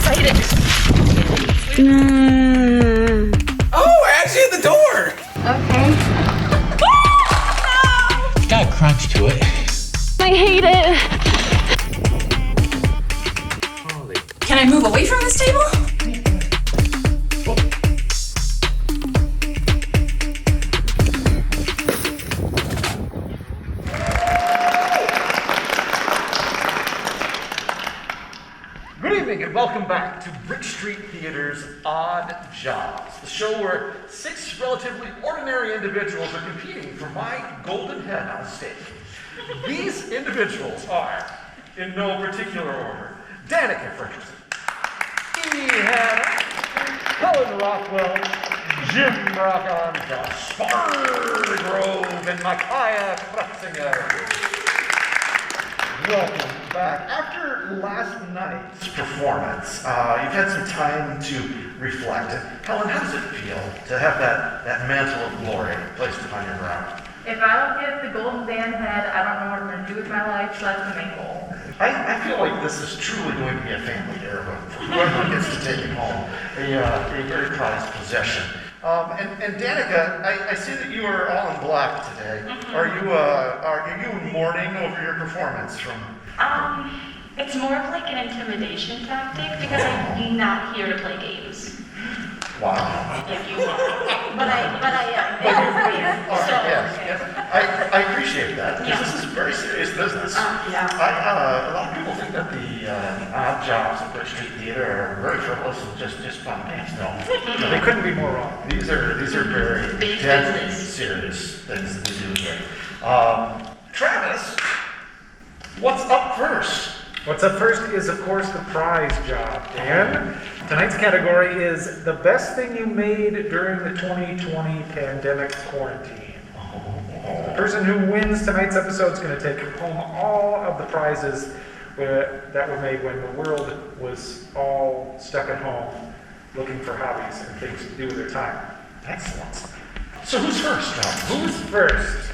excited. Oh, actually at the door. Okay. It's got a crunch to it. I hate it. Can I move away from this table? Good evening and welcome back to Brick Street Theater's Odd Jobs, the show where 6 relatively ordinary individuals are competing for my golden head on stage. These individuals are, in no particular order, Danica Ferguson, Hannah, Helen Rockwell, Jim Rockon, Gaspar Grove, and Micaiah Kratzinger. Welcome back. After last night's performance, you've had some time to reflect. Helen, how does it feel to have that mantle of glory placed upon your brow? If I don't get the golden band head, I don't know what I'm going to do with my life, so that's the main goal. I feel like this is truly going to be a family heirloom for whoever gets to take it home, a very prized possession. And Danica, I see that you are all in black today. Are you mourning over your performance from? It's more of like an intimidation tactic because I'm not here to play games. Wow. If you want. But I am. All right, yes. I appreciate that because this is very serious business. Yeah. A lot of people think that the odd jobs at Brick Street Theater are very frivolous and just fun games. No, they couldn't be more wrong. These are very Big deadly, business. serious things that we do here. Travis, what's up first? What's up first is, of course, the prize job, Dan. Tonight's category is the best thing you made during the 2020 pandemic quarantine. The person who wins tonight's episode is going to take home all of the prizes that were made when the world was all stuck at home looking for hobbies and things to do with their time. Excellent. So who's first, Travis? Who's first?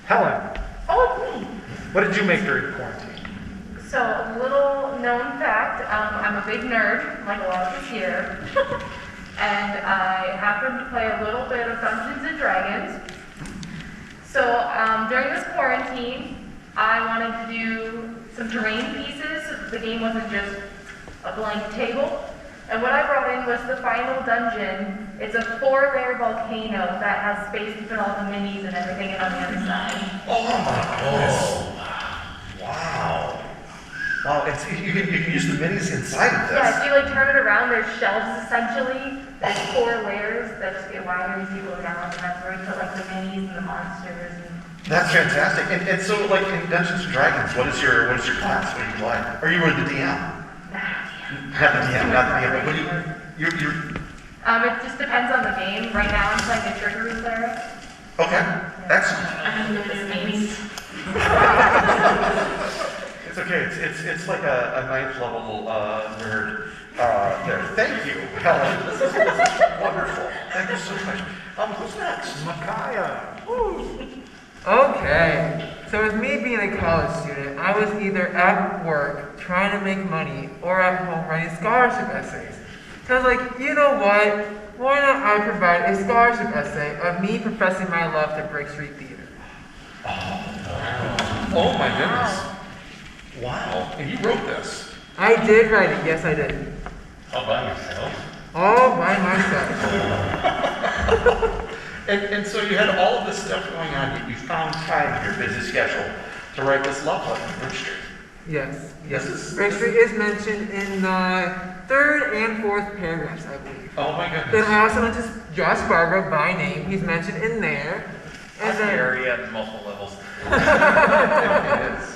Helen, Oh, me. what did you make during quarantine? So, a little known fact, I'm a big nerd, like a lot of us here. And I happen to play a little bit of Dungeons and Dragons. So, during this quarantine, I wanted to do some terrain pieces. The game wasn't just a blank table. And what I brought in was the final dungeon. It's a 4-layer volcano that has space to put all the minis and everything in on the other side. Oh my goodness. Wow. Wow, you can use the minis inside of this. Yeah, if you turn it around, there's shelves essentially. There's 4 layers that just get wider as you go down, and that's where you put the minis and the monsters. That's fantastic. And so in Dungeons and Dragons, what is your class? What do you play? Or you were the DM? Not the DM, but what do you It just depends on the game. Right now I'm playing a trickery cleric. Okay, excellent. I don't know what this means. It's okay. It's like a 9th level nerd there. Thank you, Helen. This is wonderful. Thank you so much. Who's next? Micaiah. Okay, so with me being a college student, I was either at work trying to make money or at home writing scholarship essays. So I was like, you know what? Why not I provide a scholarship essay of me professing my love to Brick Street Theater? Oh my goodness. Wow. And you wrote this? I did write it, yes I did. All by yourself? All by myself. And so you had all of this stuff going on, yet you found time in your busy schedule to write this love letter to Brick Street. Yes. Brick Street is mentioned in the 3rd and 4th paragraphs, I believe. Oh my goodness. Then I also went to Josh Barber by name. He's mentioned in there. And then Area at multiple levels.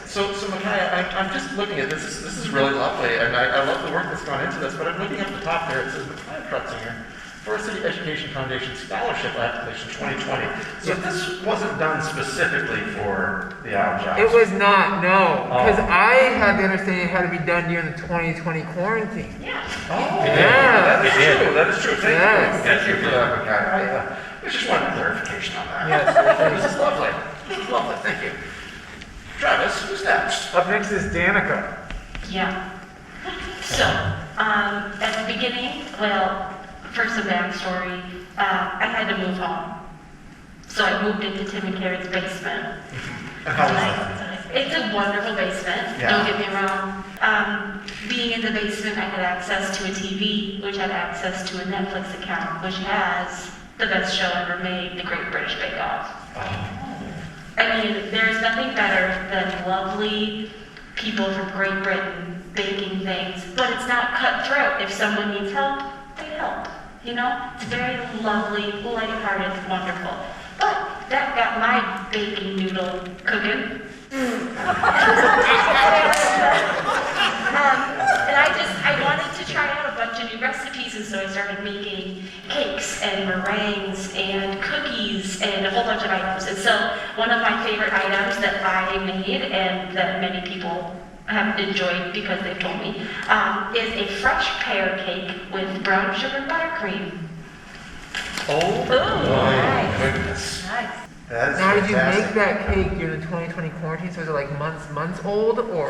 So Micaiah, I'm just looking at this. This is really lovely, and I love the work that's gone into this, but I'm looking up the top there. It says Micaiah Kratzinger, Forest City Education Foundation Scholarship Application 2020. So this wasn't done specifically for the Odd Jobs. it was not, no. Because I had the understanding it had to be done during the 2020 quarantine. Yeah. Oh, Yeah. that is true. That is true. Thank Yes. you. Thank you for that, Micaiah. I just wanted clarification on that. Yes. This is lovely. This is lovely. Thank you. Travis, who's next? Up next is Danica. Yeah. So, At the beginning, well, first some backstory, I had to move home. So I moved into Tim and Karen's basement. How was that? It's a wonderful basement, don't get me wrong. Being in the basement, I had access to a TV, which had access to a Netflix account, which has the best show ever made, The Great British Bake Off. I mean, there's nothing better than lovely people from Great Britain baking things, but it's not cutthroat. If someone needs help, they help. You know, it's very lovely, lighthearted, wonderful. But that got my baking noodle cooking. And I wanted to try out a bunch of new recipes, and so I started making cakes and meringues and cookies and a whole bunch of items. And so one of my favorite items that I made and that many people have enjoyed because they've told me is a fresh pear cake with brown sugar buttercream. Oh, my goodness. Nice. That is Now, did you fantastic. make that cake during the 2020 quarantine? So was it like months old, or?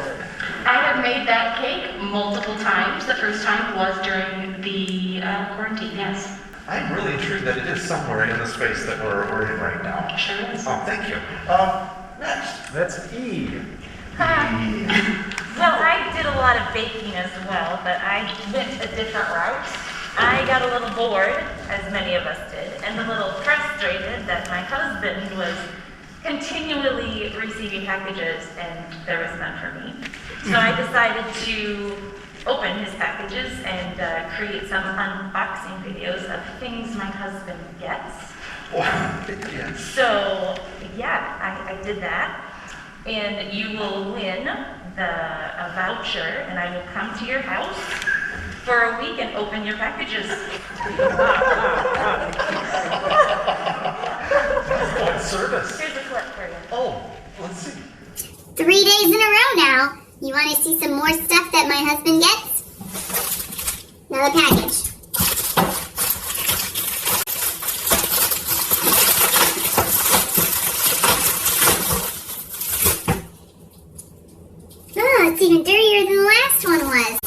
I have made that cake multiple times. The first time was during the quarantine, yes. I'm really intrigued that it is somewhere in the space that we're in right now. Sure is. Oh, thank you. Next. That's E. Well, I did a lot of baking as well, but I went a different route. I got a little bored, as many of us did, and a little frustrated that my husband was continually receiving packages and there was none for me. So I decided to open his packages and create some unboxing videos of things my husband gets. Wow. Yes. So, yeah, I did that. And you will win a voucher, and I will come to your house for a week and open your packages. What service? Here's a clip for you. Oh, let's see. 3 days in a row now. You want to see some more stuff that my husband gets? Another package. Oh, it's even dirtier than the last one was.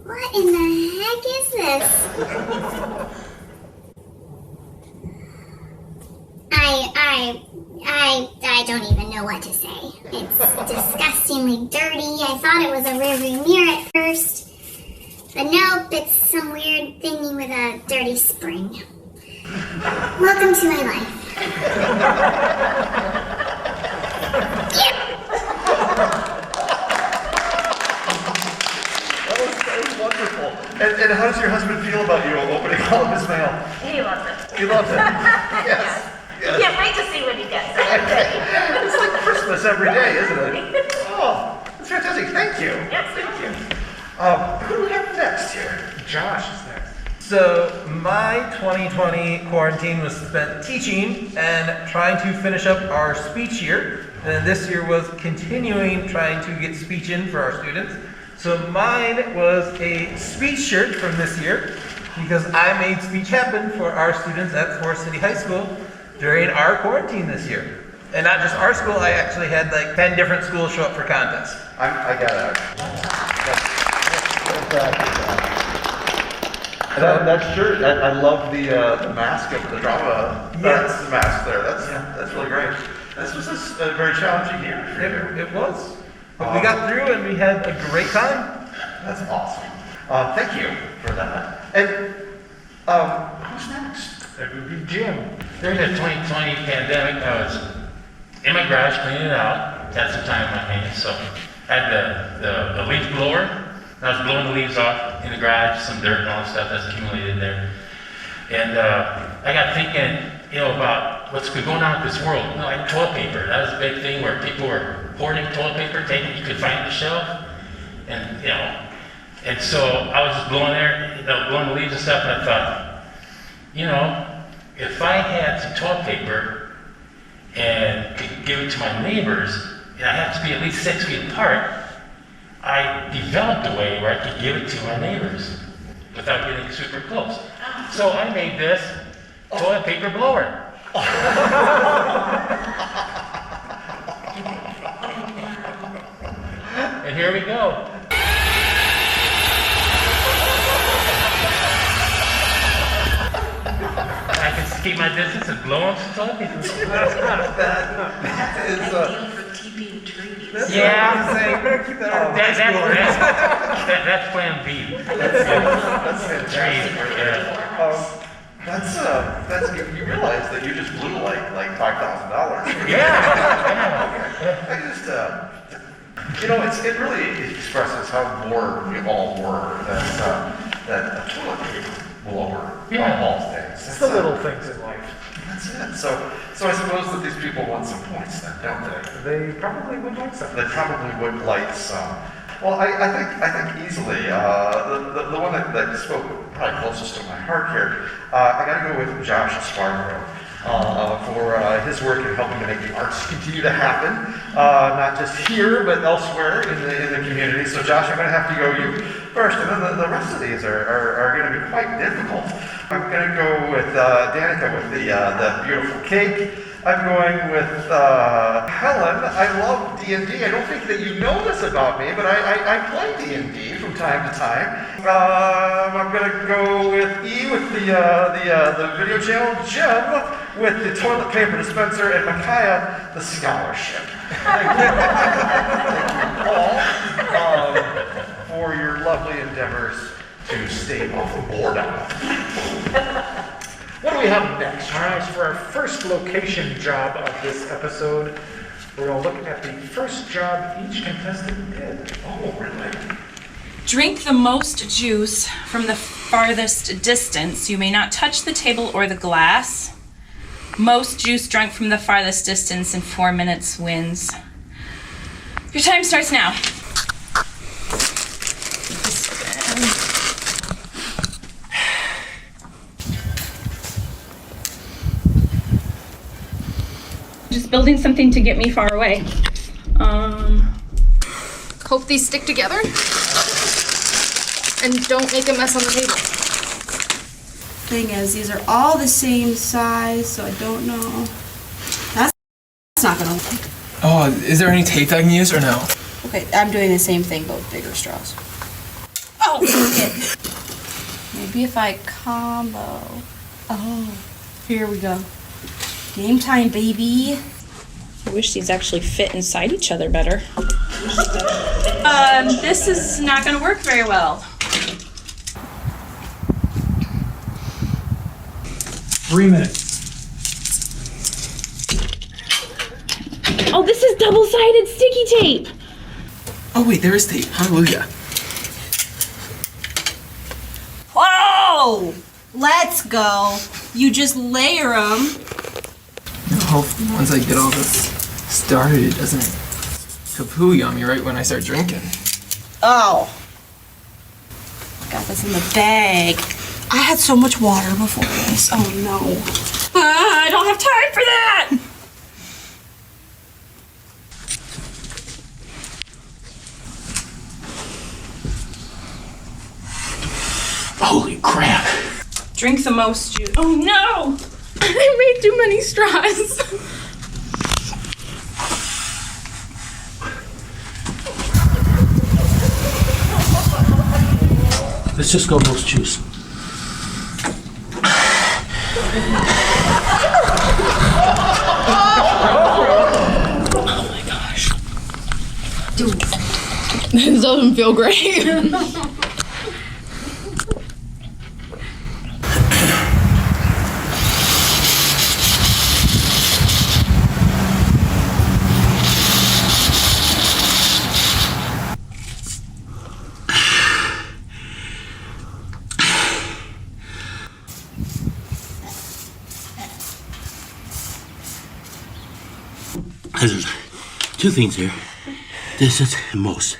What in the heck is this? I don't even know what to say. It's disgustingly dirty. I thought it was a rearview mirror at first. But nope, it's some weird thingy with a dirty spring. Welcome to my life. That was wonderful. And how does your husband feel about you opening all of his mail? He loves it. He loves it. Yes. You can't wait to see what he gets. It's like Christmas every day, isn't it? Oh, that's fantastic. Thank you. Yes, Thank you. Who do we have next here? Josh is next. So my 2020 quarantine was spent teaching and trying to finish up our speech year. And this year was continuing trying to get speech in for our students. So mine was a speech shirt from this year because I made speech happen for our students at Forest City High School during our quarantine this year. And not just our school, I actually had like 10 different schools show up for contests. I got it. That shirt, I love the mask of the drama. Yes. That's the mask there. That's really great. This was a very challenging year for you. It was. But we got through and we had a great time. That's awesome. Thank you for that. And who's next? That would be Jim. During the 2020 pandemic, I was in my garage cleaning it out. Had some time on my hands, so I had the leaf blower. And I was blowing the leaves off in the garage, some dirt and all the stuff that's accumulated there. And I got thinking, about what's going on with this world. Like toilet paper. That was a big thing where people were hoarding toilet paper, taking you could find the shelf, and and so I was just blowing blowing the leaves and stuff, and I thought, if I had some toilet paper and could give it to my neighbors, and I have to be at least 6 feet apart, I developed a way where I could give it to my neighbors without getting super close. So I made this toilet paper blower. That is. Ideal for keeping trees. Yeah, that's Plan B. That's Trees, That's you realize that you just blew like $5,000. Yeah. I just it really expresses how bored we all were that a toilet paper blower on all things. It's the little things in life. That's it. So I suppose that these people want some points then, don't they? They probably would like some. They probably would like some. Well, I think easily the one that spoke probably closest to my heart here. I got to go with Josh Spargo for his work in helping to make the arts continue to happen, not just here but elsewhere in the community. So Josh, I'm going to have to go you first, and then the rest of these are going to be quite difficult. I'm going to go with Danica with the beautiful cake. I'm going with Helen. I love D&D. I don't think that you know this about me, but I play D&D from time to time. I'm going to go with E with the video channel, Jem with the toilet paper dispenser, and Micaiah, the scholarship. Thank you all for your lovely endeavors to stave off boredom. What do we have next? All right, for our first location job of this episode, we're going to look at the first job each contestant did. Oh, really? Drink the most juice from the farthest distance. You may not touch the table or the glass. Most juice drunk from the farthest distance in 4 minutes wins. Your time starts now. Just building something to get me far away. Hope these stick together. And don't make a mess on the table. Thing is, these are all the same size, so I don't know. That's not gonna work. Oh, is there any tape I can use or no? Okay, I'm doing the same thing, but with bigger straws. Oh, shit. Maybe if I combo. Oh, here we go. Game time, baby. I wish these actually fit inside each other better. This is not gonna work very well. 3 minutes. Oh, this is double-sided sticky tape. Oh wait, there is tape. Hallelujah. Whoa! Let's go. You just layer them. Hopefully once I get all this started, it doesn't kapooey on me right when I start drinking. Oh. Got this in the bag. I had so much water before this. Oh no. I don't have time for that! Holy crap. Drink the most juice. Oh no! I made too many straws. Let's just go most juice. Oh my gosh. Dude, this doesn't feel great. There's two things here. This is most.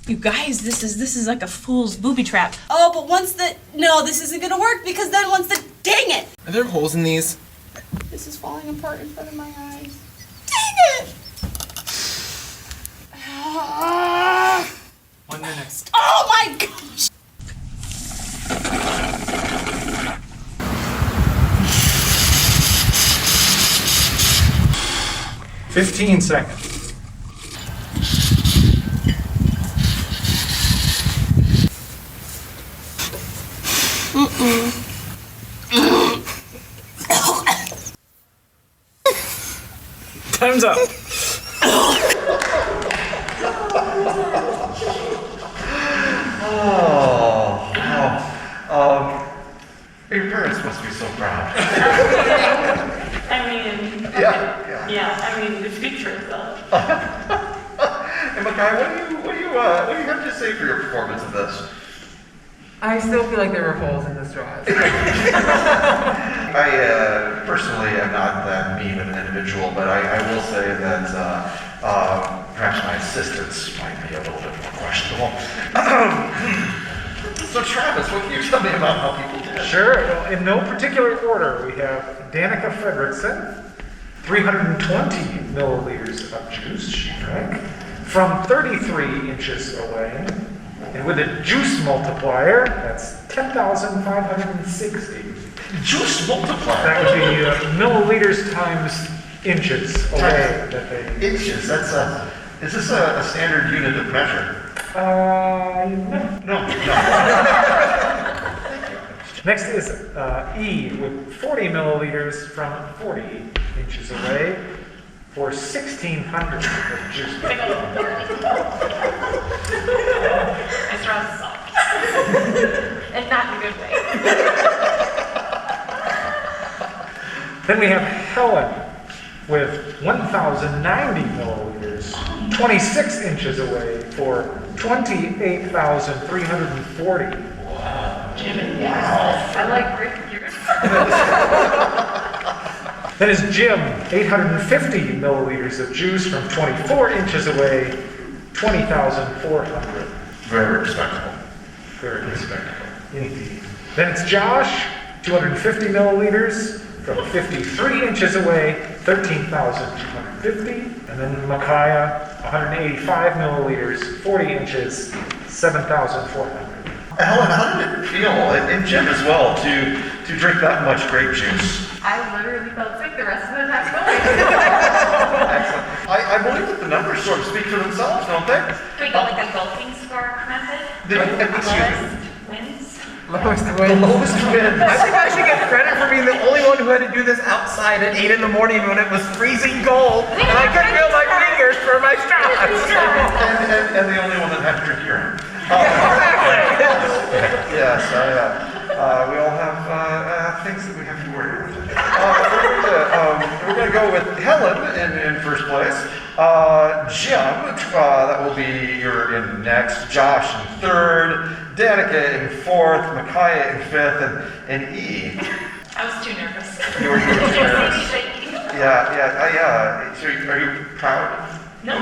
You guys, this is like a fool's booby trap. Oh, but no, this isn't gonna work because then dang it! Are there holes in these? This is falling apart in front of my eyes. Dang it! 1 minute. Oh my gosh! $15 seconds. Time's up. Your parents must be so proud. I mean, Yeah. I mean, it speaks for itself. And Makai, what do you have to say for your performance of this? I still feel like there were holes in the straws. I personally am not that mean of an individual, but I will say that perhaps my assistants might be a little bit more questionable. So Travis, what can you tell me about how people did? Sure. Well, in no particular order, we have Danica Fredrickson, 320 milliliters of juice she drank from 33 inches away. And with a juice multiplier, that's 10,560. Juice multiplier? That would be milliliters times inches away. Inches? Is this a standard unit of measure? No. Next is E with 40 milliliters from 40 inches away for 1,600 of juice. My straws suck. And not in a good way. Then we have Helen with 1,090 milliliters, 26 inches away for 28,340. Wow. I like Rick yours. Then is Jim, 850 milliliters of juice from 24 inches away, 20,400. Very respectable. Very respectable, indeed. Then it's Josh, 250 milliliters from 53 inches away, 13,250. And then Micaiah, 185 milliliters, 40 inches, 7,400. Helen, how did it feel, and Jim as well, to drink that much grape juice? I literally felt sick the rest of the time going. Excellent. I believe that the numbers sort of speak for themselves, don't they? Can we go like a golfing score method? Lowest wins. Lowest wins. The lowest wins. I think I should get credit for being the only one who had to do this outside at 8 in the morning when it was freezing cold, and I couldn't feel my fingers for my straws. And the only one that had to drink urine. Yes, we all have things that we have to worry with. We're going to go with Helen in first place. Jim, that will be you're in next. Josh in third. Danica in fourth. Micaiah in fifth. And E. I was too nervous. You were nervous. Yeah. So are you proud? No. I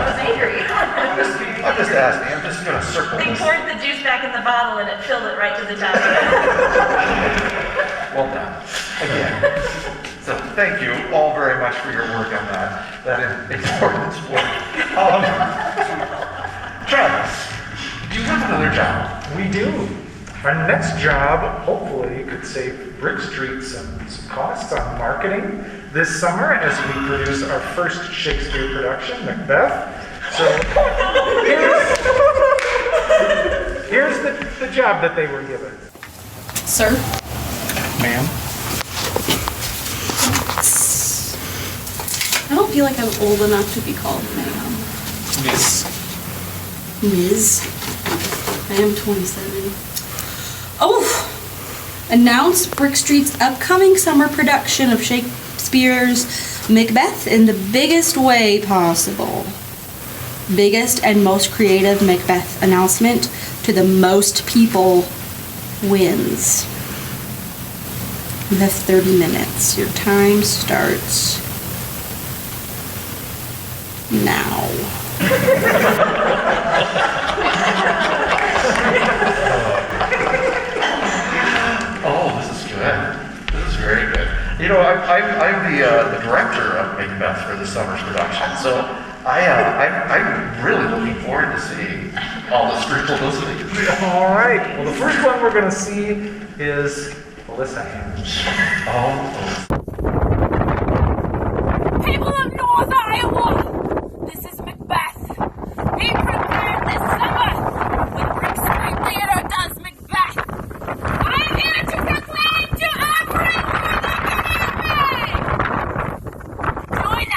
was angry. I'm just asking. I'm just going to circle They this. poured the juice back in the bottle and it filled it right to the top. Well done. Again. So thank you all very much for your work on that important work. Travis, do you have another job? We do. Our next job, hopefully, could save BrickStreet's some costs on marketing this summer as we produce our first Shakespeare production, Macbeth. So here's the job that they were given. Sir? Ma'am? I don't feel like I'm old enough to be called ma'am. Miss. Ms. I am 27. Oh! Announce BrickStreet's upcoming summer production of Shakespeare's Macbeth in the biggest way possible. Biggest and most creative Macbeth announcement to the most people wins. You have 30 minutes. Your time starts now. Oh, this is good. This is very good. You know, I'm the director of Macbeth for the summer's production, so I'm really looking forward to seeing all this publicity. All right. Well, the first one we're going to see is Alyssa Hams. Oh. People of North Iowa, this is Macbeth. Be prepared this summer when BrickStreet Theater does Macbeth. I'm here to proclaim to everyone the Join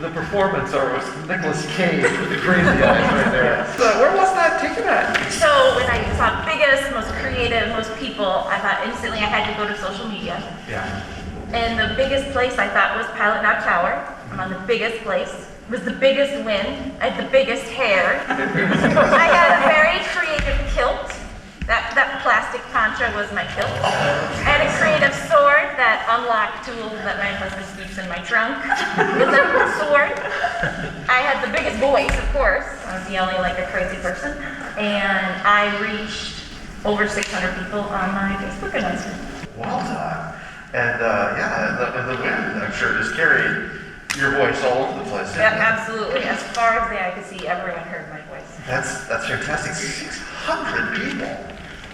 the performance artist, Nicolas Cage with the crazy eyes right there. So where was that taken at? So when I saw biggest, most creative, most people, I thought instantly I had to go to social media. Yeah. And the biggest place I thought was Pilot Knob Tower. I'm on the biggest place. It was the biggest win. I had the biggest hair. I had a very creative kilt. That plastic poncho was my kilt. I had a creative sword, that unlocked tool that my husband keeps in my trunk. It's a sword. I had the biggest voice, of course. I was yelling like a crazy person. And I reached over 600 people on my Facebook announcement. Well done. And and the wind, I'm sure, just carried your voice all over the place. Yeah, absolutely. As far as the eye could see, everyone heard my voice. That's fantastic. 600 people.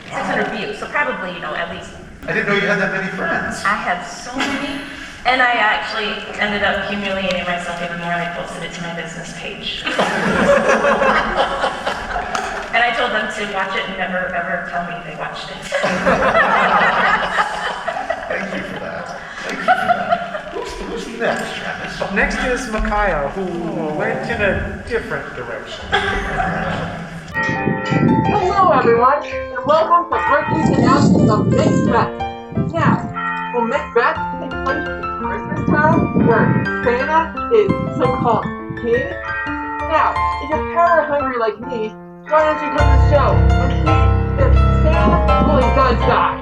600 views, so probably, at least. I didn't know you had that many friends. I have so many. And I actually ended up humiliating myself even more, and I posted it to my business page. And I told them to watch it and never, ever tell me they watched it. Thank you for that. Thank you for that. Who's next, Travis? Up next is Micaiah, who went in a different direction. Hello everyone, and welcome to BrickStreet's announcement of Macbeth. Now, will Macbeth take place in Christmas time, where Santa is so-called king? Now, if you're power-hungry like me, why don't you come to the show and see if Santa really does die?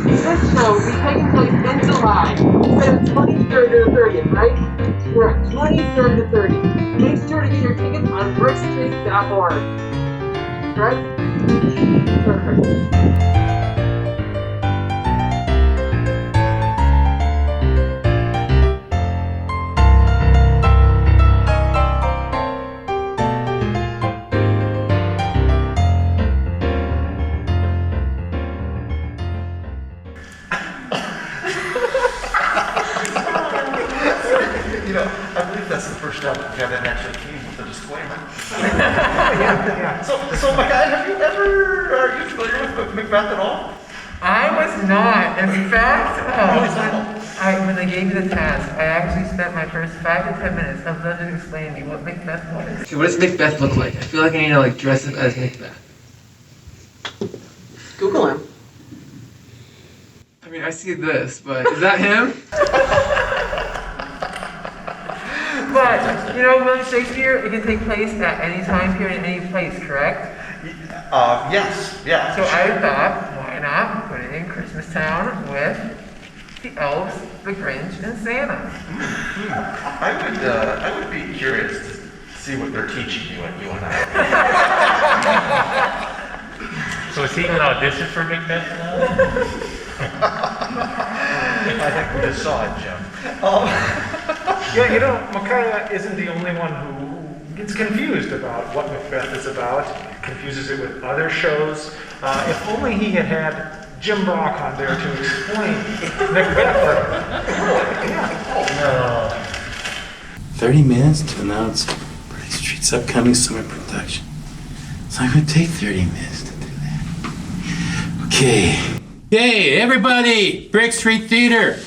This show will be taking place in July, instead of 23rd to the 30th, right? Correct, 23rd to 30th. Make sure to get your tickets on BrickStreet's.org. Correct? Perfect. I believe that's the first time Kevin actually came with a disclaimer. Yeah. So Micaiah, are you familiar with Macbeth at all? I was not. In fact, when they gave me the task, I actually spent my first 5 to 10 minutes of them explaining to me what Macbeth was. Okay, what does Macbeth look like? I feel like I need to dress him as Macbeth. Google him. I mean, I see this, but is that him? But, William Shakespeare, it can take place at any time period, in any place, correct? Yes, yeah. So I thought, why not put it in Christmas Town with the elves, the Grinch, and Santa? I would be curious to see what they're teaching you at UNI. So is he going to audition for Macbeth now? I think we just saw it, Jim. Micaiah isn't the only one who gets confused about what Macbeth is about, confuses it with other shows. If only he had had Jim Brock on there to explain Macbeth for him. No. 30 minutes to announce BrickStreet's upcoming summer production. So I'm going to take 30 minutes to do that. Okay. Hey, everybody! Brick Street Theater!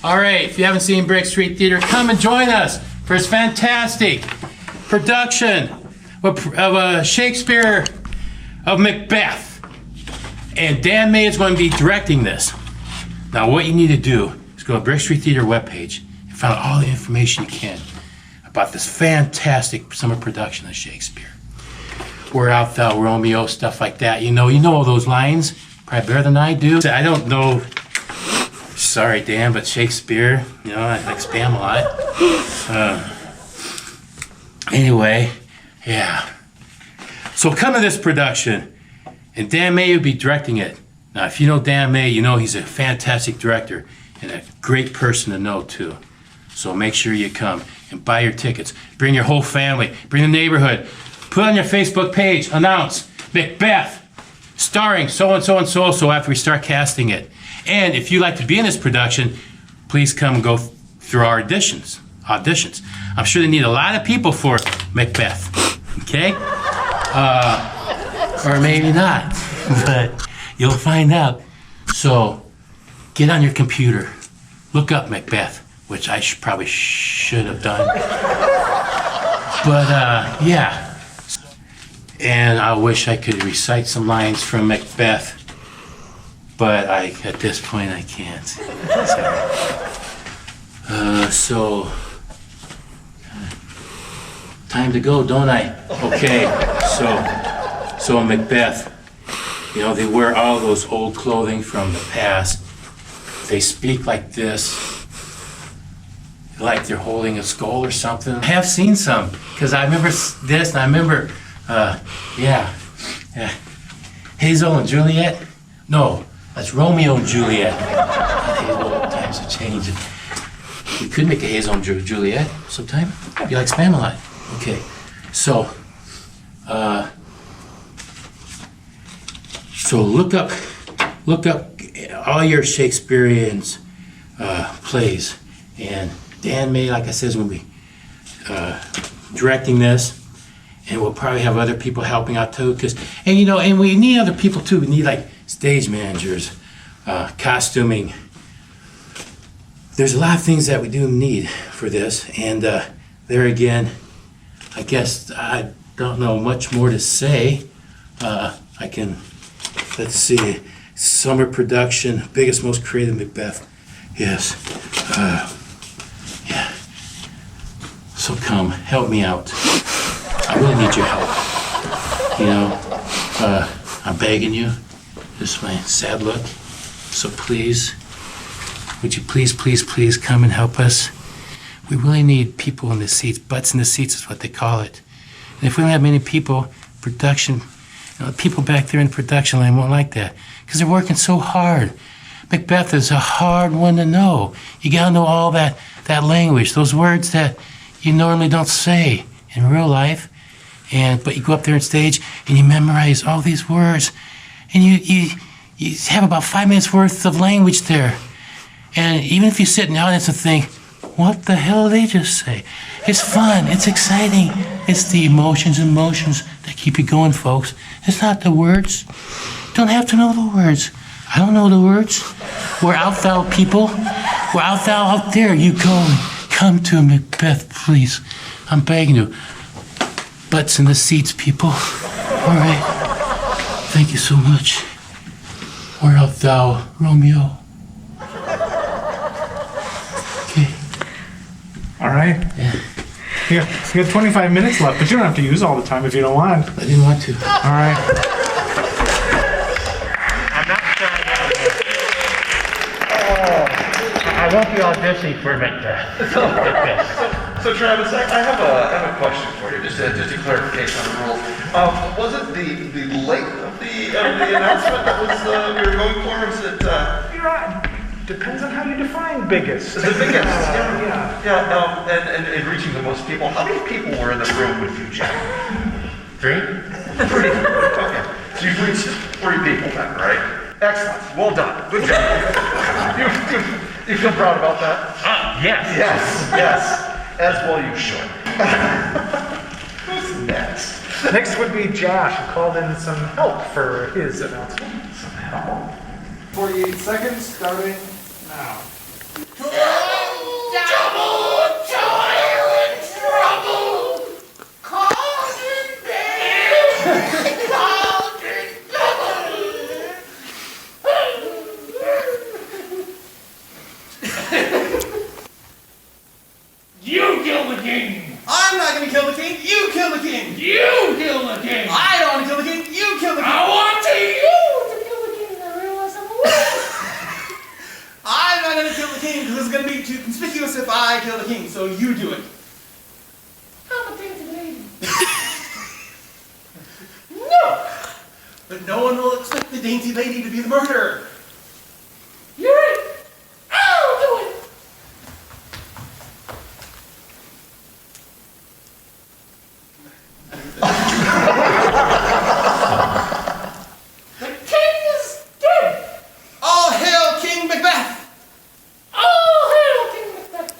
Alright, if you haven't seen Brick Street Theater, come and join us for this fantastic production of Shakespeare of Macbeth. And Dan May is going to be directing this. Now, what you need to do is go to Brick Street Theater webpage and find out all the information you can about this fantastic summer production of Shakespeare. We're out there, Romeo, stuff like that. You know all those lines, probably better than I do. I don't know, sorry Dan, but Shakespeare, I like spam a lot. Anyway, yeah. So come to this production, and Dan May will be directing it. Now, if you know Dan May, you know he's a fantastic director and a great person to know too. So make sure you come and buy your tickets. Bring your whole family, bring the neighborhood. Put on your Facebook page, announce Macbeth, starring so-and-so and so-and-so after we start casting it. And if you'd like to be in this production, please come and go through our auditions. I'm sure they need a lot of people for Macbeth. okay? Or maybe not, but you'll find out. So get on your computer, look up Macbeth, which I probably should have done. But yeah. And I wish I could recite some lines from Macbeth, but at this point I can't. So time to go, don't I? Okay, so Macbeth, you know, they wear all those old clothing from the past. They speak like this, like they're holding a skull or something. I have seen some, because I remember this, and I remember, yeah. Hazel and Juliet? No, that's Romeo and Juliet. Old times have changed. We could make a Hazel and Juliet sometime. You like Spam a lot. Okay, so look up all your Shakespearean's plays, and Dan May, like I said, is going to be directing this, and we'll probably have other people helping out too. And we need other people too. We need like stage managers, costuming. There's a lot of things that we do need for this, and there again, I guess I don't know much more to say. Let's see, summer production, biggest, most creative Macbeth. Yes. Yeah. So come, help me out. I really need your help. You know, I'm begging you. This is my sad look. So please, would you please come and help us? We really need people in the seats. Butts in the seats is what they call it. And if we don't have many people, production, people back there in the production line won't like that, because they're working so hard. Macbeth is a hard one to know. You gotta know all that language, those words that you normally don't say in real life. But you go up there on stage and you memorize all these words, and you have about 5 minutes worth of language there. And even if you sit in the audience and think, what the hell did they just say? It's fun, it's exciting. It's the emotions that keep you going, folks. It's not the words. Don't have to know the words. I don't know the words. Where art thou, people? Where art thou out there? You go, come to Macbeth, please. I'm begging you. Butts in the seats, people. All right. Thank you so much. Where art thou, Romeo? Okay. All right. Yeah. You got 25 minutes left, but you don't have to use all the time if you don't want. I didn't want to. All right. I'm not trying I won't be auditioning for Macbeth. So Travis, I have a question for you, just a clarification on the rules. Was it the length of the announcement that was we were going for? Was it? Depends on how you define biggest. The biggest. Yeah. And reaching the most people. How many people were in the room with you, Jack? 3? 3. Okay. So you've reached 3 people then, right? Excellent. Well done. Good job. You feel proud about that? Yes. Yes. As well you should. Who's next? Next would be Josh, who called in some help for his announcement. Some help. 48 seconds, starting now. You kill the king! I'm not gonna kill the king, you kill the king! You kill the king! I don't wanna kill the king, you kill the king! I want you to kill the king, I realize I'm a I'm not gonna kill the king because it's gonna be too conspicuous if I kill the king, so you do it. I'm a dainty lady. No! But no one will expect the dainty lady to be the murderer. You're right! I'll do it! The king is dead! All hail King Macbeth! All hail King Macbeth!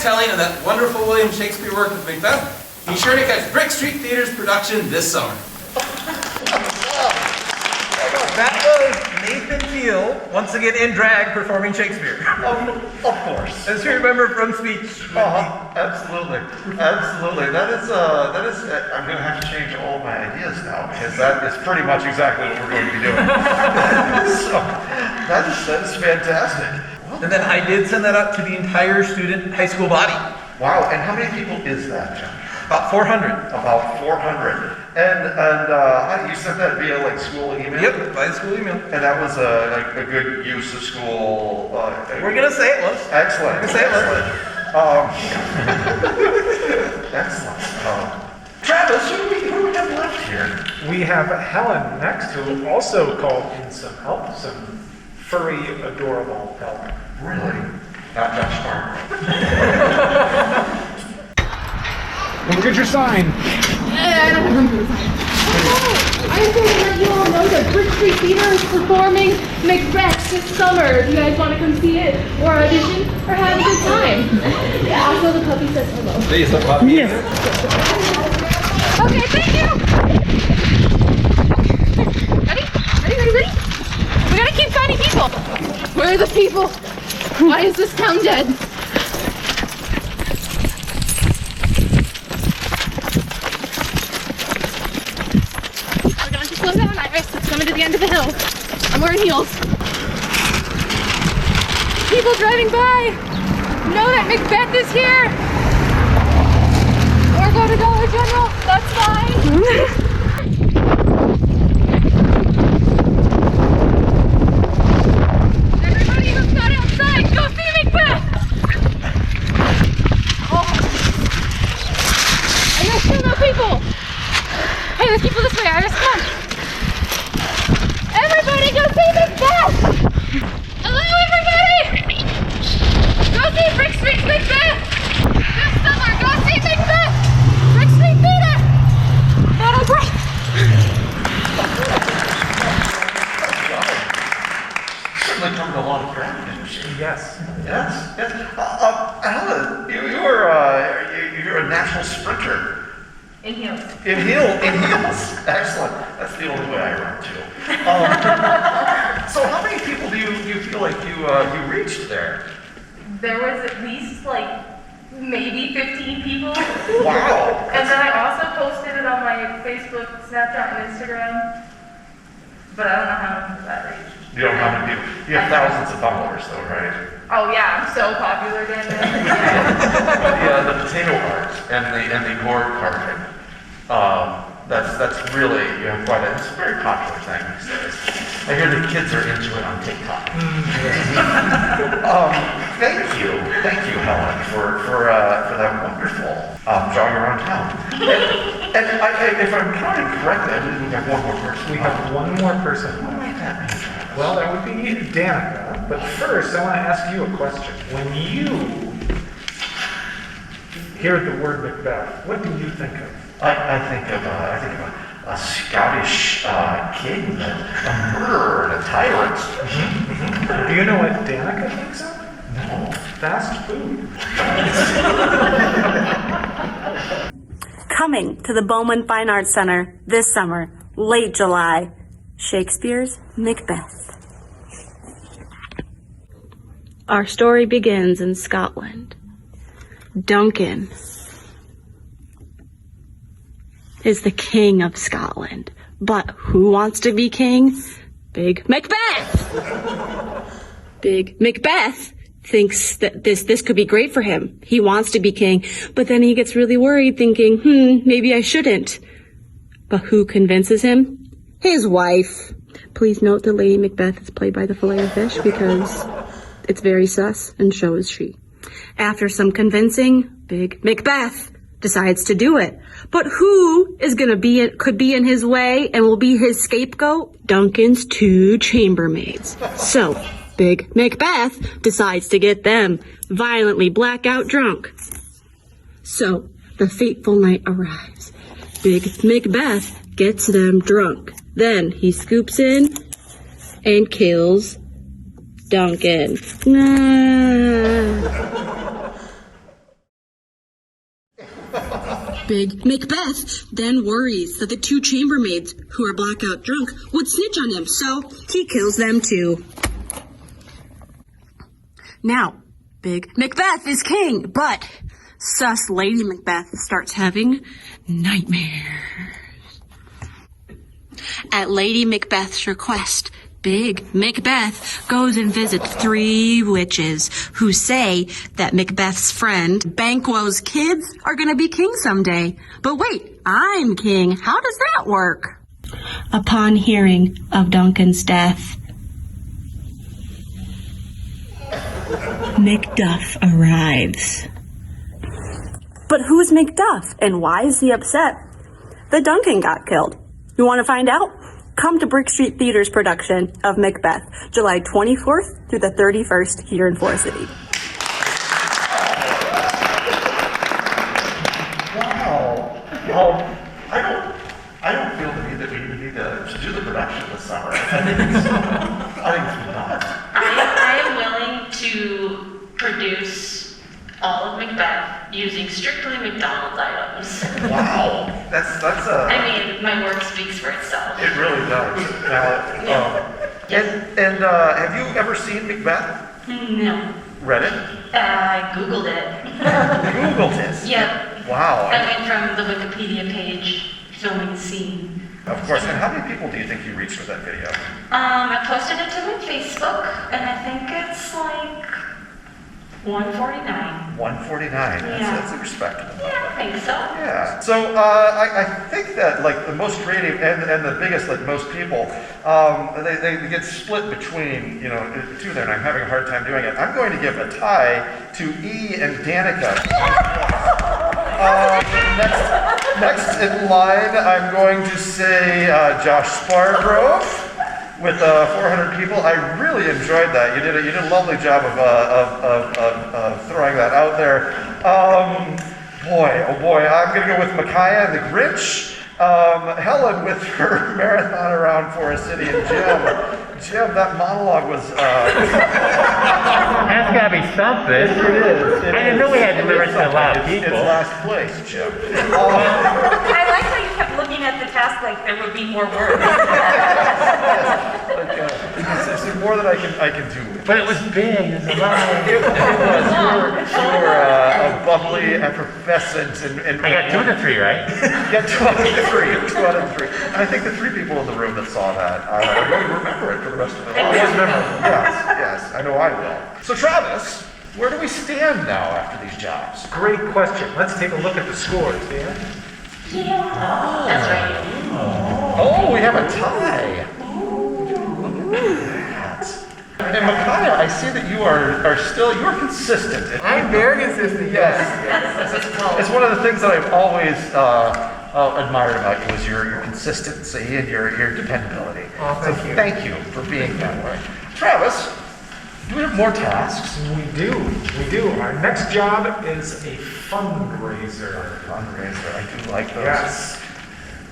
retelling of that wonderful William Shakespeare work of Macbeth, be sure to catch Brick Street Theater's production this summer. That was Nathan Teal, once again in drag, performing Shakespeare. Of course. As you remember from speech. Absolutely. Absolutely. That is, I'm going to have to change all of my ideas now, because that is pretty much exactly what we're going to be doing. So, that is fantastic. And then I did send that out to the entire student high school body. Wow, and how many people is that, John? About 400. About 400. And you sent that via like school email? Yep, by the school email. And that was a good use of school. We're gonna say it was. Excellent. We're gonna say it was. Excellent. Travis, who do we have left here? We have Helen next, who also called in some help, some furry, adorable help. Really? Not Josh Farmer. Don't forget your sign. I don't have room for the sign. I just want to let you all know that Brick Street Theater is performing Macbeth this summer. If you guys want to come see it, or audition, or have a good time. Also, the puppy says hello. Please, the puppy. Yes. Okay, thank you. Ready? We gotta keep finding people. Where are the people? Why is this town dead? We're gonna have to slow down, Iris. It's coming to the end of the hill. I'm wearing heels. People driving by know that Macbeth is here. Or go to Dollar General. That's fine. Everybody who's not outside, go see Macbeth! Oh. And there's still no people! Hey, there's people this way, Iris, come on! Everybody go see Macbeth! Hello, everybody! Go see BrickStreet's Macbeth! This summer, go see Macbeth! Brick Street Theater! Not a break! Certainly covered a lot of ground. Yes. Yes. Helen, you're a natural sprinter. In heels. In heels. Excellent. That's the only way I run too. So how many people do you feel like you reached there? There was at least like maybe 15 people. Wow. And then I also posted it on my Facebook, Snapchat, and Instagram. But I don't know how many that reached. You don't know how many people. You have thousands of followers though, right? Oh yeah, I'm so popular down there. The potato art and the gourd carving. That's really, it's a very popular thing these days. I hear the kids are into it on TikTok. Thank you, Helen, for that wonderful jog around town. And if I'm counting correctly, I believe we have one more person. We have one more person. What might that be? Well, that would be Danica. But first, I want to ask you a question. When you hear the word Macbeth, what do you think of? I think of a Scottish king, a murderer, and a tyrant. Mm-hmm. Do you know what Danica thinks of? No. Fast food. Coming to the Bowman Fine Arts Center this summer, late July, Shakespeare's Macbeth. Our story begins in Scotland. Duncan is the king of Scotland. But who wants to be king? Big Macbeth! Big Macbeth thinks that this could be great for him. He wants to be king, but then he gets really worried thinking, maybe I shouldn't. But who convinces him? His wife. Please note that Lady Macbeth is played by the Filet-O-Fish because it's very sus, and so is she. After some convincing, Big Macbeth decides to do it. But who is could be in his way and will be his scapegoat? Duncan's 2 chambermaids. So, Big Macbeth decides to get them violently blackout drunk. So, the fateful night arrives. Big Macbeth gets them drunk. Then he scoops in and kills Duncan. Big Macbeth then worries that the two chambermaids, who are blackout drunk, would snitch on him, so he kills them too. Now, Big Macbeth is king, but sus Lady Macbeth starts having nightmares. At Lady Macbeth's request, Big Macbeth goes and visits 3 witches who say that Macbeth's friend Banquo's kids are going to be king someday. But wait, I'm king. How does that work? Upon hearing of Duncan's death, Macduff arrives. But who's Macduff, and why is he upset that Duncan got killed? You want to find out? Come to Brick Street Theater's production of Macbeth, July 24th through the 31st here in Forest City. Wow. I don't feel the need that we even need to do the production this summer. I think it's nuts. I am willing to produce all of Macbeth using strictly McDonald's items. Wow. That's a... I mean, my work speaks for itself. It really does. And have you ever seen Macbeth? No. Read it? I Googled it. Googled it? Yep. Wow. I went from the Wikipedia page, filming a scene. Of course. And how many people do you think you reached with that video? I posted it to my Facebook, and I think it's like 149. 149. Yeah. That's a respectable number. Yeah, I think so. Yeah. So I think that like the most creative and the biggest, like most people, they get split between, you know, two there, and I'm having a hard time doing it. I'm going to give a tie to E and Danica. Next in line, I'm going to say Josh Spargrove. With 400 people, I really enjoyed that. You did a lovely job of throwing that out there. Boy, I'm gonna go with Micaiah and the Grinch. Helen with her marathon around Forest City, and Jim, that monologue was. That's gotta be something. It is. I didn't know we had to deliver to a lot of people. It's last place, Jim. I like how you kept looking at the task like there would be more work. There's more that I can do. But it was big. It was alive. It was. You were bubbly, effervescent, and I got 2 of the 3, right? Yeah, 2 out of 3. And I think the 3 people in the room that saw that are going to remember it for the rest of their lives. Yes, I know I will. So Travis, where do we stand now after these jobs? Great question. Let's take a look at the scores, Dan. Yeah. That's right. Oh, we have a tie. And Micaiah, I see that you are consistent. I'm very consistent, yes. It's one of the things that I've always admired about you is your consistency and your dependability. Oh, thank you. Thank you for being that way. Travis, do we have more tasks? We do. Our next job is a fundraiser. I do like those. Yes.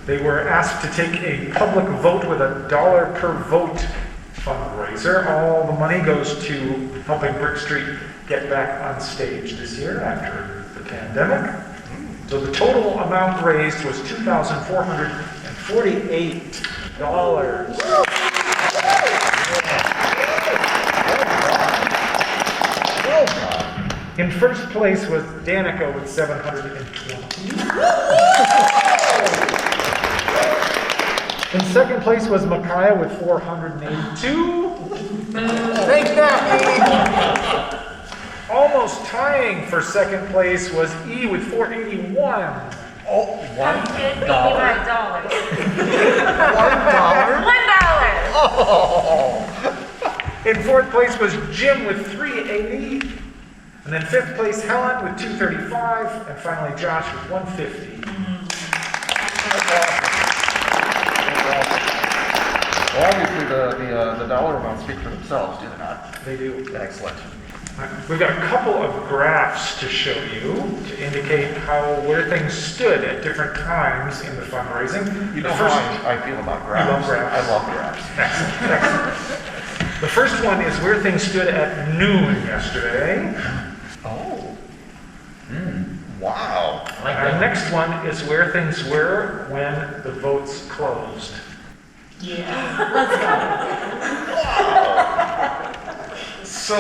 They were asked to take a public vote with $1 per vote fundraiser. All the money goes to helping Brick Street get back on stage this year after the pandemic. So the total amount raised was $2,448. In first place was Danica with 720. In second place was Micaiah with 482. Thanks, Daphne. Almost tying for second place was E with 481. Oh, $1. Give me my $1. $1? $1. Oh. In fourth place was Jim with 380. And then fifth place, Helen with 235. And finally, Josh with 150. Well, obviously the dollar amounts speak for themselves, do they not? They do. Excellent. We've got a couple of graphs to show you to indicate where things stood at different times in the fundraising. You know how I feel about graphs. You love graphs. I love graphs. Excellent. The first one is where things stood at noon yesterday. Oh. Wow. like Our that. next one is where things were when the votes closed. Yeah, let's go. So,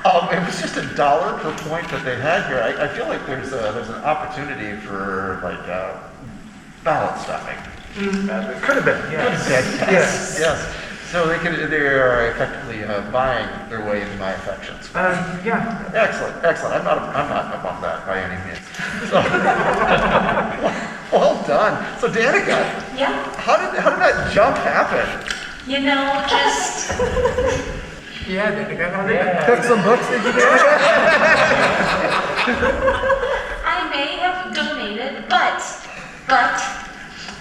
it was just $1 per point that they had here. I feel like there's an opportunity for like ballot stuffing. It could have been, yes. Yes. Yes. So they are effectively buying their way into my affections. Yeah. Excellent. I'm not above that by any means. So, well done. So Danica. Yeah. How did that jump happen? You know, just. Yeah, Danica, how did Yeah. Cook some books, did you, Danica? I may have donated, but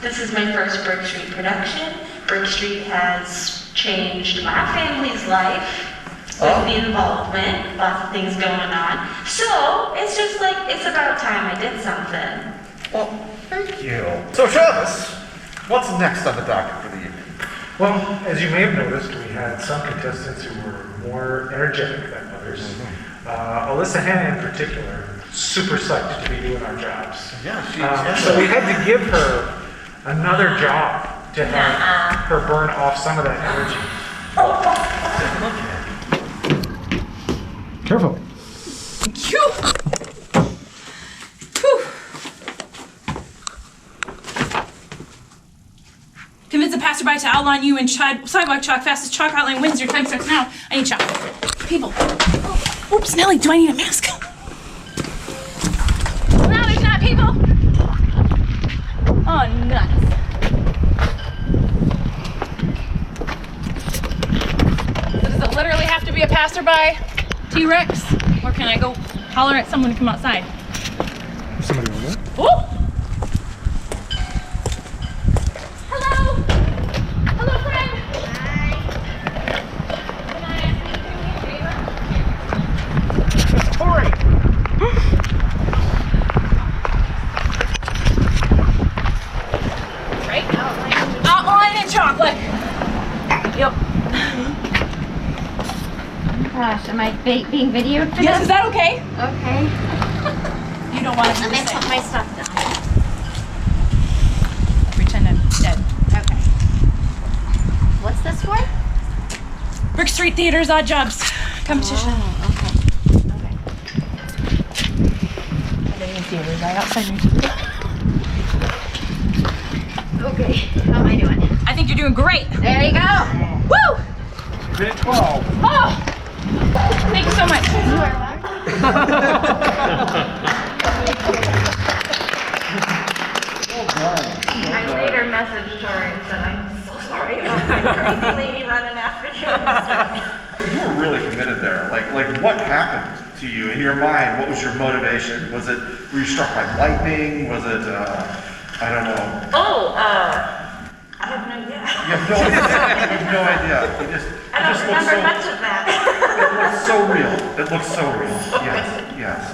this is my first Brick Street production. Brick Street has changed my family's life with the involvement, lots of things going on. So it's just like, it's about time I did something. Well, thank you. So Travis, what's next on the docket for the evening? Well, as you may have noticed, we had some contestants who were more energetic than others. Alyssa Hanna in particular, super psyched to be doing our jobs. Yeah, so we had to give her another job to have her burn off some of that energy. Careful. Convince a passerby to outline you in sidewalk chalk. Fastest chalk outline wins. Your time starts now. I need chalk. People. Oops, Nelly, do I need a mask? Now there's not people. Oh, nuts. So does it literally have to be a passerby T-Rex? Or can I go holler at someone to come outside? There's somebody over there. Oh! Hello! Hello, friend! Hi. Can I ask you to do me a favor? Hurry! Right? Outline and chocolate. Yep. Gosh, am I being videoed for Yes, this? is that okay? Okay. You don't want to do Let me this. put my stuff down. Pretend I'm dead. Okay. What's this for? Brick Street Theater's Odd Jobs competition. Oh, okay. I didn't even see it. Was right outside me. Okay. How am I doing? I think you're doing great. There you go. Woo! Minute 12. Oh! Thank you so much. I later messaged her and said, I'm so sorry about my crazy lady running after you and stuff. You were really committed there. Like what happened to you in your mind? What was your motivation? Were you struck by lightning? Was it, I don't know. Oh, I have no idea. You have no idea. You have no idea. I don't remember much of that. It looks so real. It looks so real.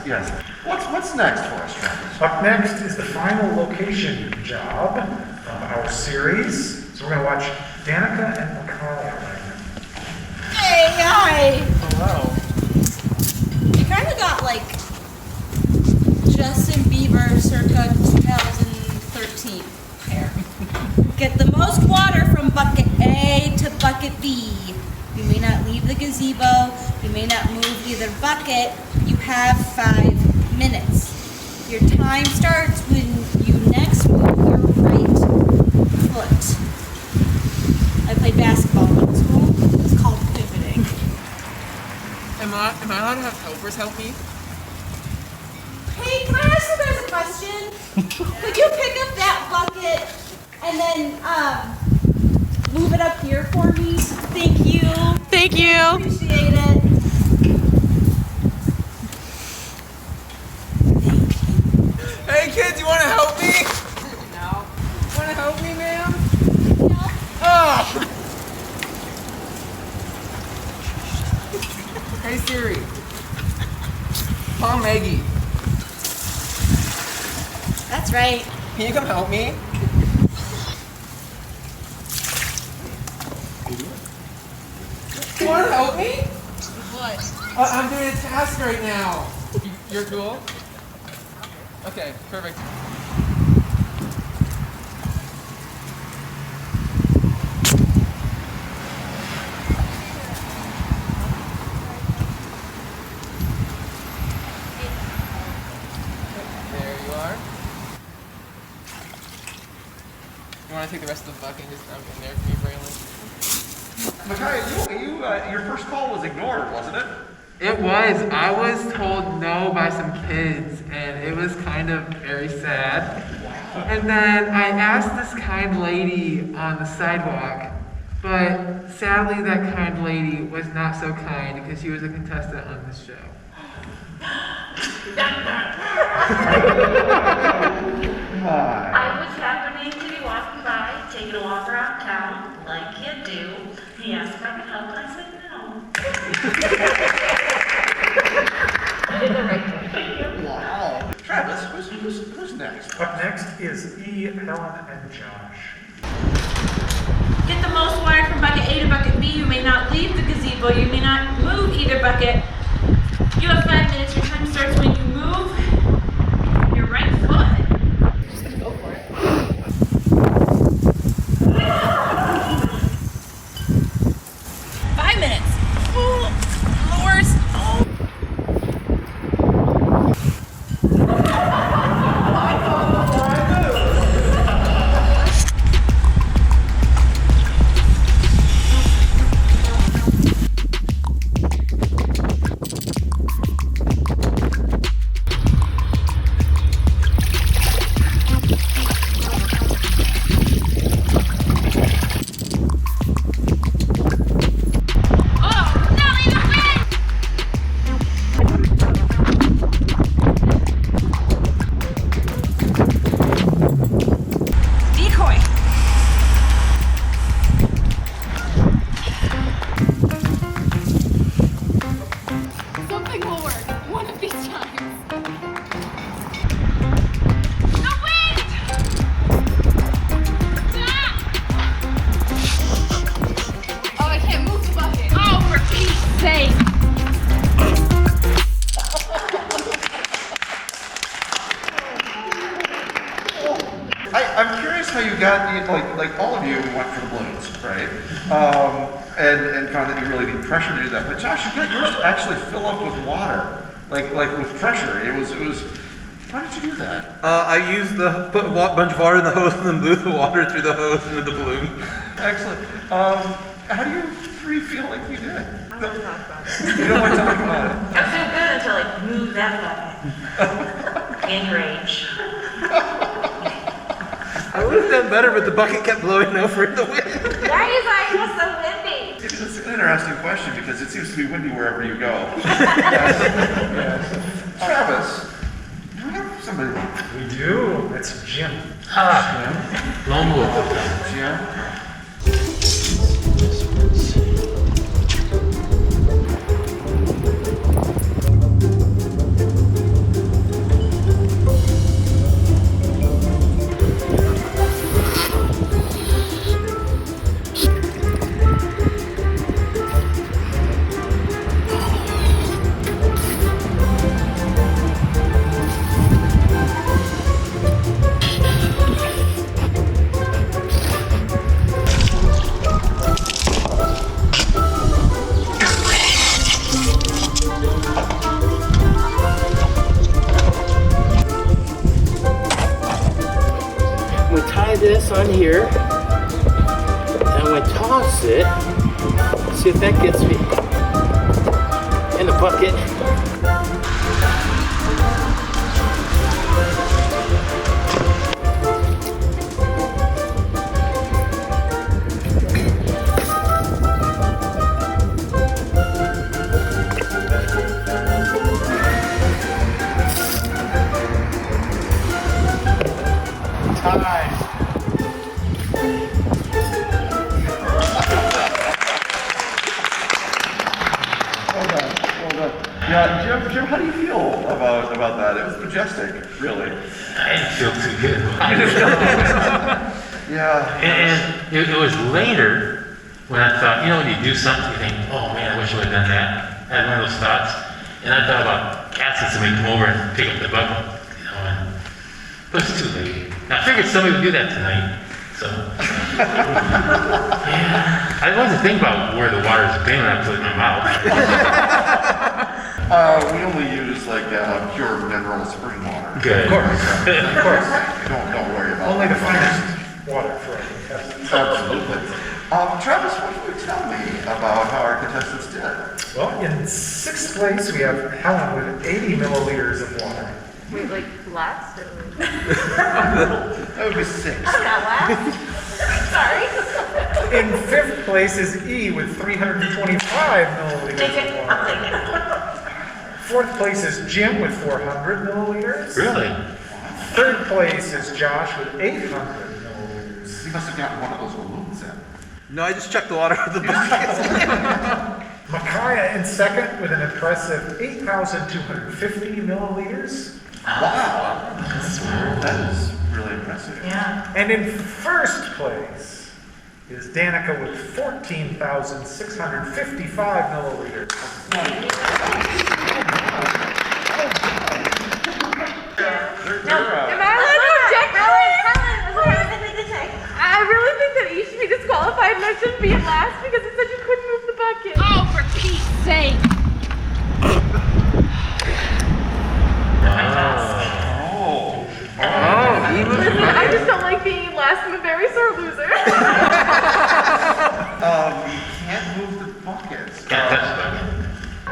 Yes. What's next for us, Travis? Up next is the final location job of our series. So we're going to watch Danica and Macaulay right now. Hey, hi. Hello. You kind of got like Justin Bieber circa 2013 hair. Get the most water from bucket A to bucket B. You may not leave the gazebo. You may not move either bucket. You have 5 minutes. Your time starts when you next move your right foot. I played basketball in middle school. It's called pivoting. Am I allowed to have helpers help me? Hey, can I ask you guys a question? Could you pick up that bucket and then move it up here for me? Thank you. Thank you. Appreciate it. Hey kids, you want to help me? No. Want to help me, ma'am? No. Oh. Hey Siri. Call Maggie. That's right. Can you come help me? You want to help me? What? I'm doing a task right now. You're cool? Okay, perfect. There you are. You want to take the rest of the bucket and just dump it in there for me, Micaiah, your first call was ignored, wasn't it? It was. I was told no by some kids, and it was kind of very sad. And then I asked this kind lady on the sidewalk, but sadly that kind lady was not so kind because she was a contestant on this show. I was happening to be walking by, taking a walk around town, like you do. He asked if I could help, and I said no. Wow. Travis, who's next? Up next is E, Helen, and Josh. Get the most water from bucket A to bucket B. You may not leave the gazebo. You may not move either bucket. You have 5 minutes. Your time starts when you move your right foot. Just gonna go for it. 5 minutes. Oh, lures. Oh. I'm curious how you got like all of you went for the balloons, right? And found that you really need pressure to do that. But Josh, you got yours to actually fill up with water, like with pressure. It was. Why did you do that? I used put a bunch of water in the hose and then blew the water through the hose into the balloon. Excellent. How do you three feel like you did? I don't want to talk about it. You don't want to talk about it? I feel good until I move that bucket. In rage. I would have done better, but the bucket kept blowing over in the wind. Why is I so windy? It's an interesting question because it seems to be windy wherever you go. Yes. Travis, do we have somebody? We do. It's Jim. Jim. Lone wolf. Jim. This on here, and we toss it. See if that gets me in the bucket. Time. Yeah, Jim, how do you feel about that? It was majestic, really. I didn't feel too good. Yeah. And it was later when I thought, when you do something, you think, oh man, I wish I would have done that. I had one of those thoughts. And I thought about asking somebody to come over and pick up the bucket, and It's too late. I figured somebody would do that tonight, so. Yeah. I wasn't thinking about where the water's been when I put it in my mouth. We only use like pure mineral spring water. Good. Of course. Of course. Don't worry about Only it. the finest water for our contestants. Absolutely. Travis, what can you tell me about how our contestants did? Well, in 6th place, we have Helen with 80 milliliters of water. Wait, like last or? That would be 6. I'm not last. Sorry. In 5th place is E with 325 milliliters Take it, of I'll water. take it. 4th place is Jim with 400 milliliters. Really? 3rd place is Josh with 800 milliliters. You must have gotten one of those balloons in. No, I just checked the water out of the bucket. Micaiah in 2nd with an impressive 8,250 milliliters. Wow. That is really impressive. Yeah. And in 1st place is Danica with 14,655 milliliters. Am I allowed to object? I really think that he should be disqualified and I shouldn't be in last because he said you couldn't move the bucket. Oh, for Pete's sake! Listen, I just don't like being last. I'm a very sore loser. You can't move the buckets. Can't touch the bucket.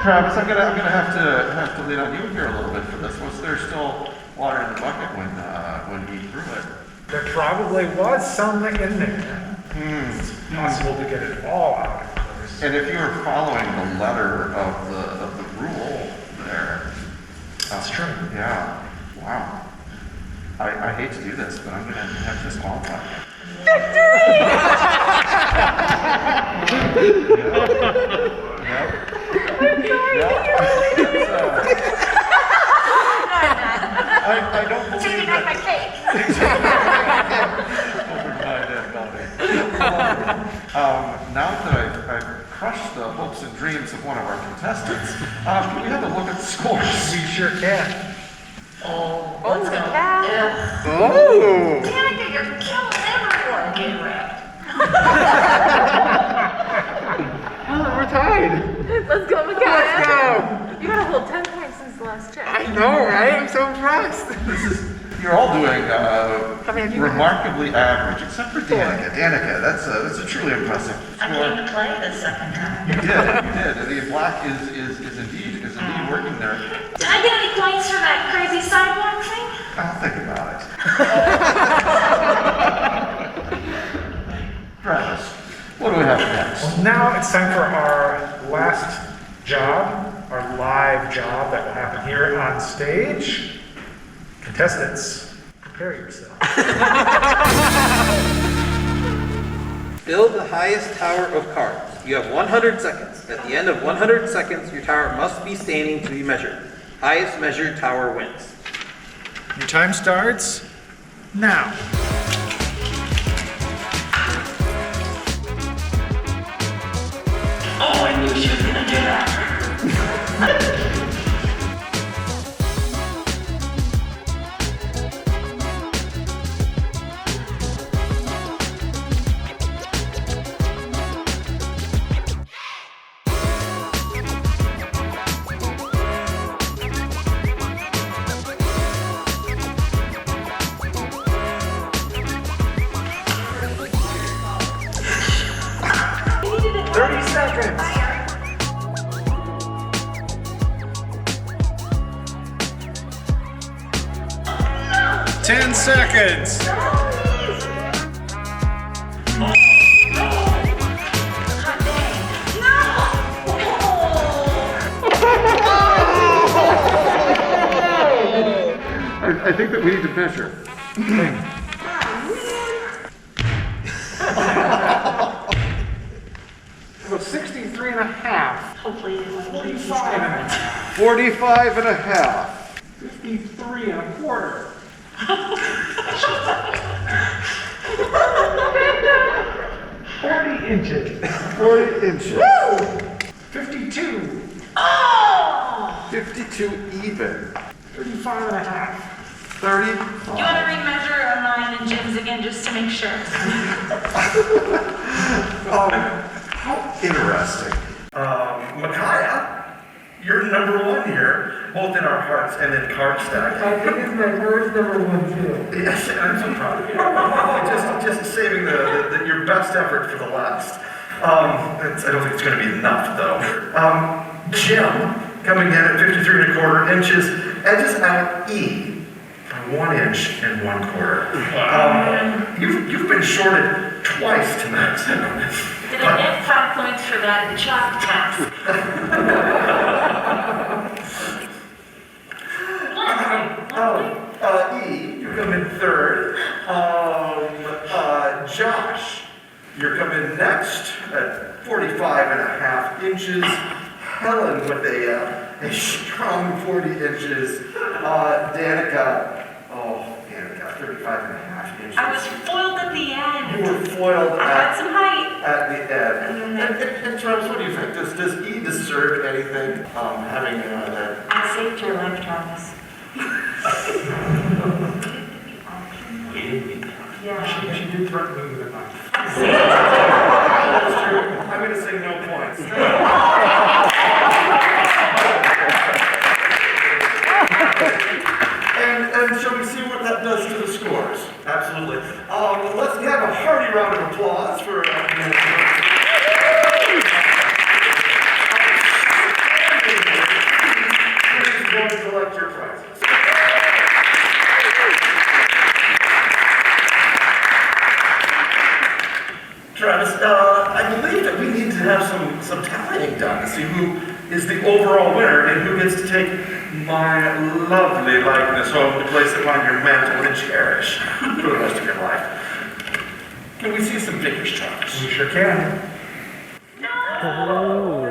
Travis, I'm gonna have to lean on you here a little bit for this. Was there still water in the bucket when he threw it? There probably was some in there. It's possible to get it all out, of course. And if you were following the letter of the rule there, That's true. Yeah. Wow. I hate to do this, but I'm gonna have to disqualify you. Victory! Yep. I'm sorry. I don't believe Taking that. out my cake. Over my dead body. Now that I've crushed the hopes and dreams of one of our contestants, can we have a look at the scores? We sure can. Oh, let's go. Yeah. Oh! Danica, you're killing everyone. Get wrecked. We're tied. Let's go, Micaiah. Let's go. You got a whole 10 points since the last check. I know, right? I'm so impressed. You're all doing remarkably average, except for Danica. Danica, that's a truly impressive I score. came to play this second time. You did. The black is indeed working there. Did I get any points for that crazy sidewalk thing? I'll think about it. Travis, what do we have next? Well, now it's time for our last job, our live job that will happen here on stage. Contestants, prepare yourself. Build the highest tower of cards. You have 100 seconds. At the end of 100 seconds, your tower must be standing to be measured. Highest measured tower wins. Your time starts now. Oh, I knew she was gonna do that. Seconds. 10 seconds. I think that we need to measure. About 63 and a half. Hopefully, 45 and a half. 45 and a half. 53 and a quarter. 40 inches. 40 inches. Woo! 52. Oh! 52 even. 35 and a half. 30? You want to remeasure mine and Jim's again just to make sure? How interesting. Micaiah, you're number one here, both in our hearts and in card stack. I think it's my first number one too. Yes, I'm so proud of you. Just saving your best effort for the last. I don't think it's going to be enough though. Jim, coming in at 53 1/4 inches, edges out E by 1 inch and 1/4. You've been shorted twice tonight. Did I get 5 points for that in chalk test? E, you come in third. Josh, you're coming next at 45 1/2 inches. Helen with a strong 40 inches. Danica, 35 1/2 inches. I was foiled at the end. You were foiled I had some height. at the end. And Travis, what do you think? Does E deserve anything having that? I saved your life, Travis. Yeah. She did threaten me with a knife. That's true. I'm going to say no points. And shall we see what that does to the scores? Absolutely. Let's have a hearty round of applause for Please go and collect your prizes. Travis, I believe that we need to have some tallying done to see who is the overall winner and who gets to take my lovely likeness home to place it on your mantle and cherish for the rest of your life. Can we see some figures, Travis? We sure can. No!